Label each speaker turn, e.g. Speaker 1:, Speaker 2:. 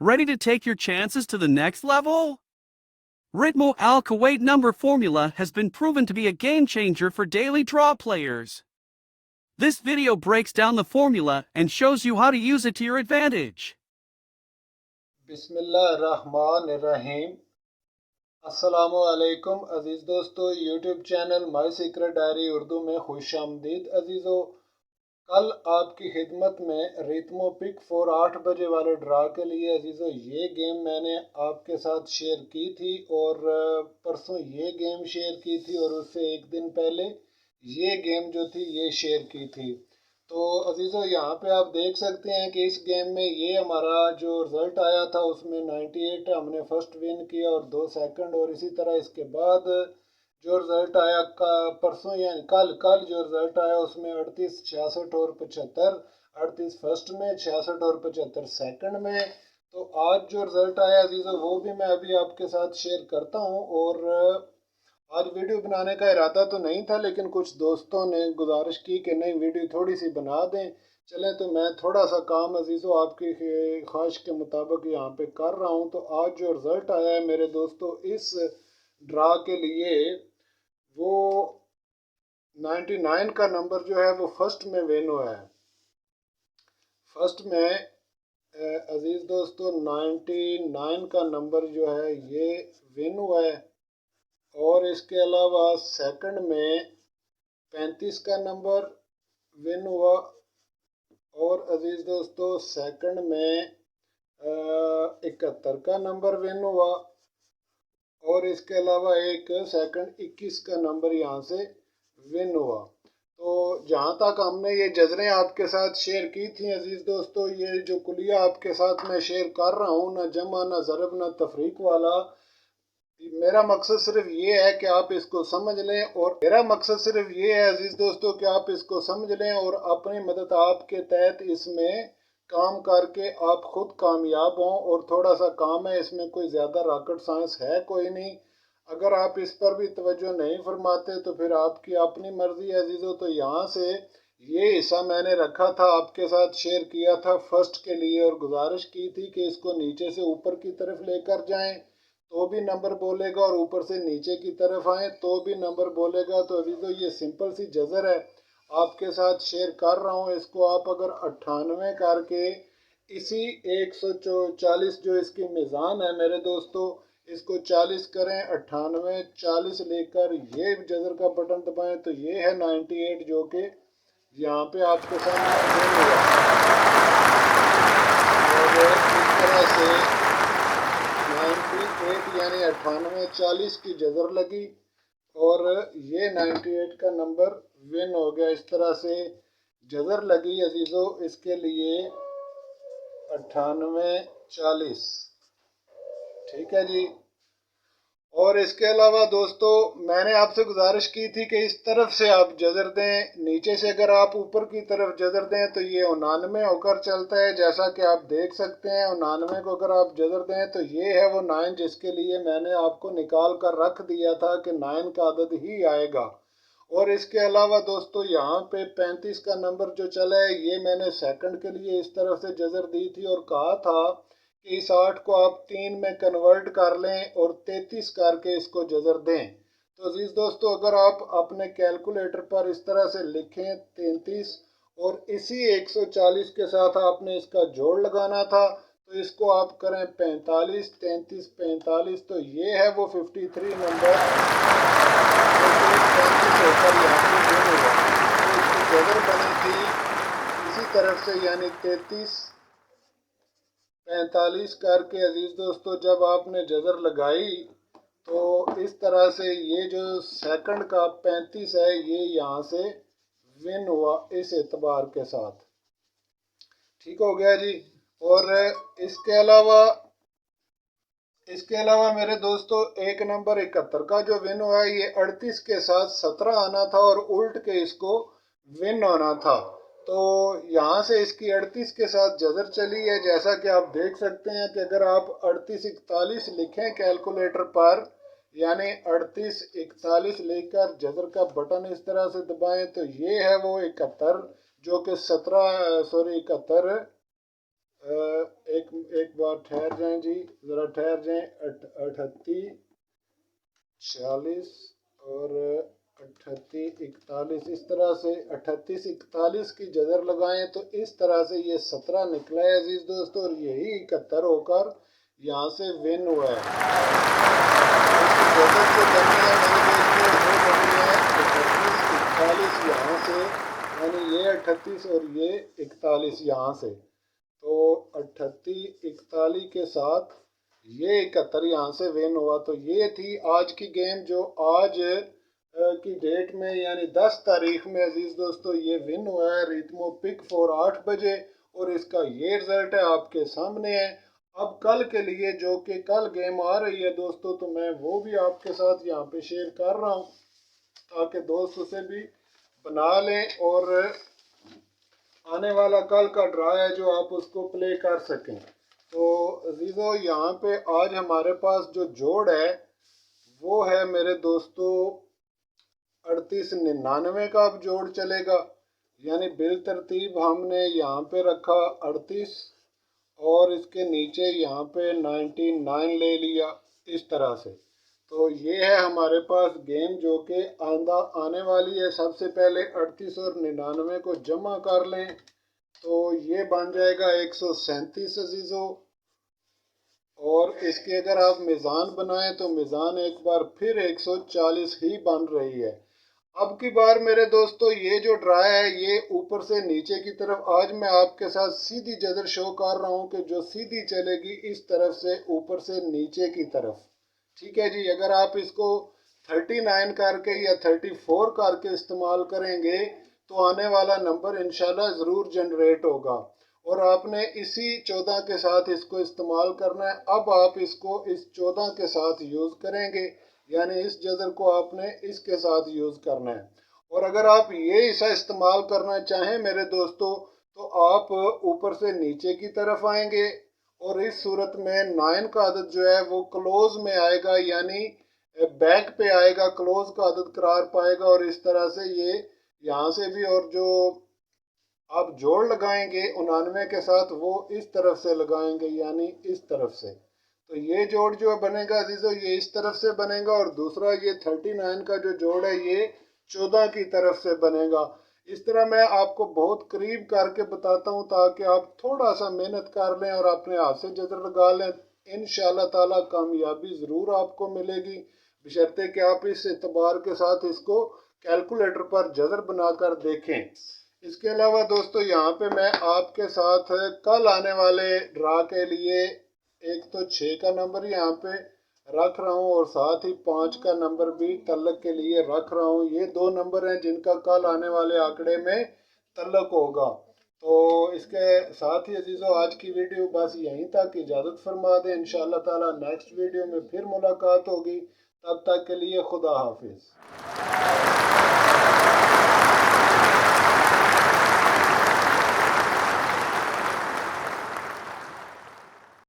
Speaker 1: Ready to take your chances to the next level? Ritmo Al Kuwait number formula has been proven to be a game changer for daily draw players. This video breaks down the formula and shows you how to use it to your advantage.
Speaker 2: बिस्मिल्लाहिर्रहमानिर्रहीम। अस्सलामुअलैकुम अज़ीज़ दोस्तों, YouTube channel my secret diary Urdu में खुश आमदीद। अजीज़ों, कल आपकी खिदमत में रितमो पिक 8 बजे वाले ड्रा के लिए अजीज़ों ये गेम मैंने आपके साथ शेयर की थी और परसों ये गेम शेयर की थी और उससे एक दिन पहले ये गेम जो थी ये शेयर की थी। तो अजीज़ों, यहाँ पे आप देख सकते हैं कि इस गेम में ये हमारा जो रिज़ल्ट आया था उसमें 98 हमने फर्स्ट विन किया और 2 सेकंड, और इसी तरह इसके बाद जो रिज़ल्ट आया का परसों यानी कल कल जो रिज़ल्ट आया उसमें 38, 66 और 75, 38 फर्स्ट में, 66 और 75 सेकंड में। तो आज जो रिज़ल्ट आया अजीज़ों वो भी मैं अभी आपके साथ शेयर करता हूँ। और आज वीडियो बनाने का इरादा तो नहीं था, लेकिन कुछ दोस्तों ने गुजारिश की कि नहीं वीडियो थोड़ी सी बना दें। चले तो मैं थोड़ा सा काम अजीज़ों आपकी ख्वाहिश के मुताबिक यहाँ पे कर रहा हूँ। तो आज जो रिज़ल्ट आया है मेरे दोस्तों इस ड्रा के लिए, वो 99 का नंबर जो है वो फर्स्ट में विन हुआ है। फर्स्ट में अजीज़ दोस्तों 99 का नंबर जो है ये विन हुआ है। और इसके अलावा सेकंड में 35 का नंबर विन हुआ। और अजीज़ दोस्तों सेकंड में 71 का नंबर विन हुआ। और इसके अलावा एक सेकंड 21 का नंबर यहाँ से विन हुआ। तो जहाँ तक हमने ये जजरें आपके साथ शेयर की थी अजीज़ दोस्तों, ये जो कुलिया आपके साथ मैं शेयर कर रहा हूँ, ना जमा ना ज़रब ना तफरीक वाला, मेरा मकसद सिर्फ ये है कि आप इसको समझ लें। और मेरा मकसद सिर्फ ये है अजीज दोस्तों कि आप इसको समझ लें और अपनी मदद आपके तहत इसमें काम करके आप खुद कामयाब हों। और थोड़ा सा काम है, इसमें कोई ज़्यादा रॉकेट साइंस है कोई नहीं। अगर आप इस पर भी तवज्जो नहीं फरमाते तो फिर आपकी अपनी मर्ज़ी है अजीज़ों। तो यहाँ से ये हिस्सा मैंने रखा था, आपके साथ शेयर किया था फर्स्ट के लिए, और गुजारिश की थी कि इसको नीचे से ऊपर की तरफ लेकर जाएं तो भी नंबर बोलेगा, और ऊपर से नीचे की तरफ आए तो भी नंबर बोलेगा। तो अभी तो ये सिंपल सी जजर है आपके साथ शेयर कर रहा हूँ। इसको आप अगर 98 करके इसी 140 जो इसकी मिज़ान है मेरे दोस्तों, इसको 40 करें, 98 40 लेकर ये जजर का बटन दबाएं तो ये है 98, जो कि यहाँ पे आपके सामने हो और इस तरह से 98 यानी 98 40 की जजर लगी और ये 98 का नंबर विन हो गया। इस तरह से जजर लगी अजीज़ों इसके लिए 98 40। ठीक है जी। और इसके अलावा दोस्तों मैंने आपसे गुजारिश की थी कि इस तरफ से आप जजर दें, नीचे से अगर आप ऊपर की तरफ जजर दें तो ये 99 होकर चलता है, जैसा कि आप देख सकते हैं। 99 को अगर आप जजर दें तो ये है वो 9 जिसके लिए मैंने आपको निकाल कर रख दिया था कि 9 का अदद ही आएगा। और इसके अलावा दोस्तों यहाँ पे 35 का नंबर जो चला है ये मैंने सेकंड के लिए इस तरफ से जजर दी थी और कहा था कि इस 8 को आप 3 में कन्वर्ट कर लें और 33 करके इसको जजर दें। तो अजीज दोस्तों अगर आप अपने कैलकुलेटर पर इस तरह से लिखें 33 और इसी 140 के साथ आपने इसका जोड़ लगाना था, तो इसको आप करें 45, 33 45, तो ये है वो 53 नंबर होकर यहाँ पे गुण हुआ। तो इसकी जबर बनी थी इसी तरफ से यानी 33 45 करके अजीज दोस्तों जब आपने जजर लगाई तो इस तरह से ये जो सेकंड का 35 है ये यहाँ से विन हुआ इस एतबार के साथ। ठीक हो गया जी। और इसके अलावा मेरे दोस्तों एक नंबर 71 का जो विन हुआ है ये 38 के साथ 17 आना था और उल्ट के इसको विन होना था। तो यहाँ से इसकी 38 के साथ जजर चली है, जैसा कि आप देख सकते हैं कि अगर आप 38 41 लिखें कैलकुलेटर पर, यानी 38 41 लेकर जजर का बटन इस तरह से दबाएं तो ये है वो 71 जो कि 71 एक एक बार ठहर जाएं जी, ज़रा ठहर जाएं। 38 46 और 38 41, इस तरह से 38 41 की जजर लगाएं तो इस तरह से ये 17 निकला है अजीज दोस्तों, और यही 71 होकर यहाँ से विन हुआ है। जजर जो बनी है मेरे दोस्तों वो बनी है 38 41 यहाँ से, यानी ये 38 और ये 41 यहाँ से, तो 38 41 के साथ ये 71 यहाँ से विन हुआ। तो ये थी आज की गेम जो आज की डेट में यानी 10 तारीख में अजीज दोस्तों ये विन हुआ है रितमो पिक 4 8 बजे, और इसका ये रिजल्ट है आपके सामने है। अब कल के लिए जो कि कल गेम आ रही है दोस्तों, तो मैं वो भी आपके साथ यहाँ पे शेयर कर रहा हूँ ताकि दोस्त उसे भी बना लें और आने वाला कल का ड्रा है जो आप उसको प्ले कर सकें। तो अजीज़ो यहाँ पे आज हमारे पास जो जोड़ है वो है मेरे दोस्तों 3899 का अब जोड़ चलेगा, यानी बिल तरतीब हमने यहाँ पे रखा 38 और इसके नीचे यहाँ पे 99 ले लिया इस तरह से। तो ये है हमारे पास गेम जो कि आने वाली है। सबसे पहले 38 और 99 को जमा कर लें तो ये बन जाएगा 137 अजीज़ों, और इसके अगर आप मिज़ान बनाएं तो मिज़ान एक बार फिर 140 ही बन रही है। अब की बार मेरे दोस्तों ये जो ड्रा है ये ऊपर से नीचे की तरफ, आज मैं आपके साथ सीधी जदर शो कर रहा हूँ कि जो सीधी चलेगी इस तरफ से ऊपर से नीचे की तरफ, ठीक है जी। अगर आप इसको 39 करके या 34 करके इस्तेमाल करेंगे तो आने वाला नंबर इंशाल्लाह ज़रूर जनरेट होगा, और आपने इसी 14 के साथ इसको इस्तेमाल करना है। अब आप इसको इस 14 के साथ यूज़ करेंगे, यानी इस जदर को आपने इसके साथ यूज़ करना है। और अगर आप ये हिस्सा इस्तेमाल करना चाहें मेरे दोस्तों तो आप ऊपर से नीचे की तरफ आएंगे, और इस सूरत में 9 का अदद जो है वो क्लोज में आएगा, यानी बैक पे आएगा, क्लोज का अदद करार पाएगा, और इस तरह से ये यहाँ से भी, और जो आप जोड़ लगाएंगे 99 के साथ वो इस तरफ से लगाएंगे यानी इस तरफ से। तो ये जोड़ जो बनेगा अजीजों ये इस तरफ से बनेगा, और दूसरा ये 39 का जो जोड़ है ये 14 की तरफ से बनेगा। इस तरह मैं आपको बहुत करीब करके बताता हूँ ताकि आप थोड़ा सा मेहनत कर लें और अपने हाथ से जदर लगा लें। इंशाल्लाह ताला कामयाबी ज़रूर आपको मिलेगी, बशर्ते कि आप इस एतबार के साथ इसको कैलकुलेटर पर जदर बनाकर देखें। इसके अलावा दोस्तों यहाँ पे मैं आपके साथ कल आने वाले ड्रा के लिए एक तो 6 का नंबर यहाँ पे रख रहा हूँ और साथ ही 5 का नंबर भी तल्लक के लिए रख रहा हूँ। ये दो नंबर हैं जिनका कल आने वाले आंकड़े में तल्लक होगा। तो इसके साथ ही अजीज़ों आज की वीडियो बस यहीं तक, इजाज़त फरमा दें। इंशाअल्लाह ताला नेक्स्ट वीडियो में फिर मुलाकात होगी, तब तक के लिए खुदा हाफिज़।